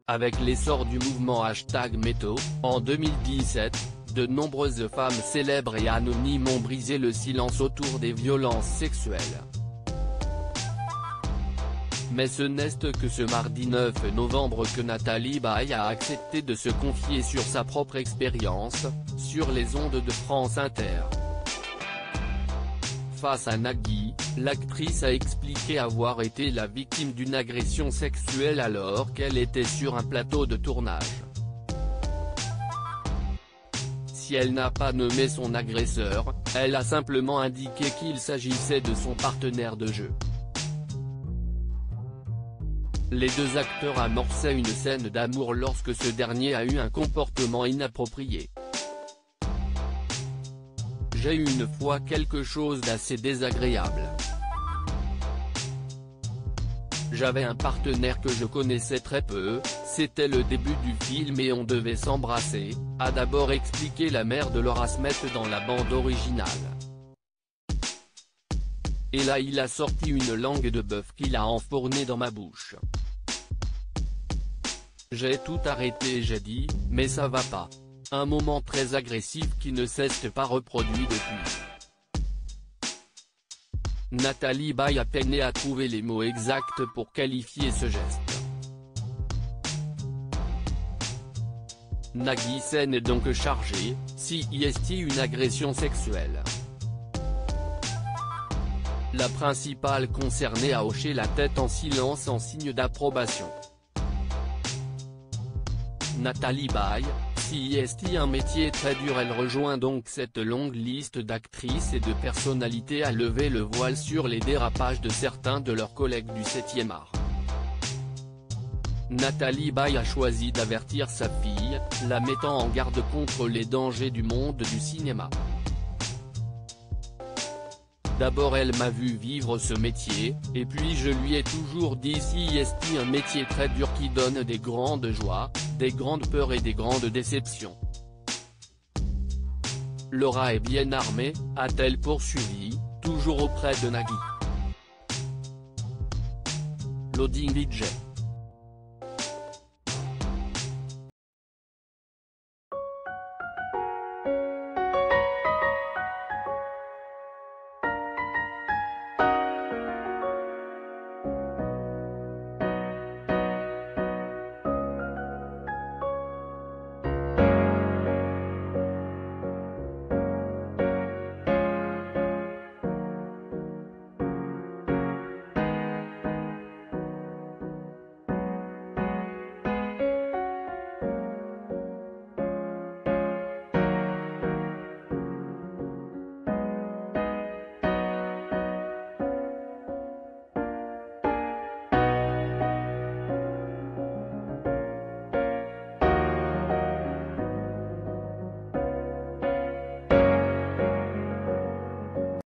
Avec l'essor du mouvement #MeToo, en 2017, de nombreuses femmes célèbres et anonymes ont brisé le silence autour des violences sexuelles. Mais ce n'est que ce mardi 9 novembre que Nathalie Baye a accepté de se confier sur sa propre expérience, sur les ondes de France Inter. Face à Nagui, l'actrice a expliqué avoir été la victime d'une agression sexuelle alors qu'elle était sur un plateau de tournage. Si elle n'a pas nommé son agresseur, elle a simplement indiqué qu'il s'agissait de son partenaire de jeu. Les deux acteurs amorçaient une scène d'amour lorsque ce dernier a eu un comportement inapproprié. J'ai eu une fois quelque chose d'assez désagréable. J'avais un partenaire que je connaissais très peu, c'était le début du film et on devait s'embrasser, a d'abord expliqué la mère de Laura Smith dans la bande originale. Et là il a sorti une langue de bœuf qu'il a enfournée dans ma bouche. J'ai tout arrêté et j'ai dit, mais ça va pas. Un moment très agressif qui ne s'est pas reproduit depuis. Nathalie Baye a peiné à trouver les mots exacts pour qualifier ce geste. Nagui scène est donc chargée, si est une agression sexuelle. La principale concernée a hoché la tête en silence en signe d'approbation. Nathalie Baye, si est un métier très dur, elle rejoint donc cette longue liste d'actrices et de personnalités à lever le voile sur les dérapages de certains de leurs collègues du 7e art. Nathalie Baye a choisi d'avertir sa fille, la mettant en garde contre les dangers du monde du cinéma. D'abord elle m'a vu vivre ce métier, et puis je lui ai toujours dit si est un métier très dur qui donne des grandes joies, des grandes peurs et des grandes déceptions. Laura est bien armée, a-t-elle poursuivi, toujours auprès de Nagui. Loading DJ.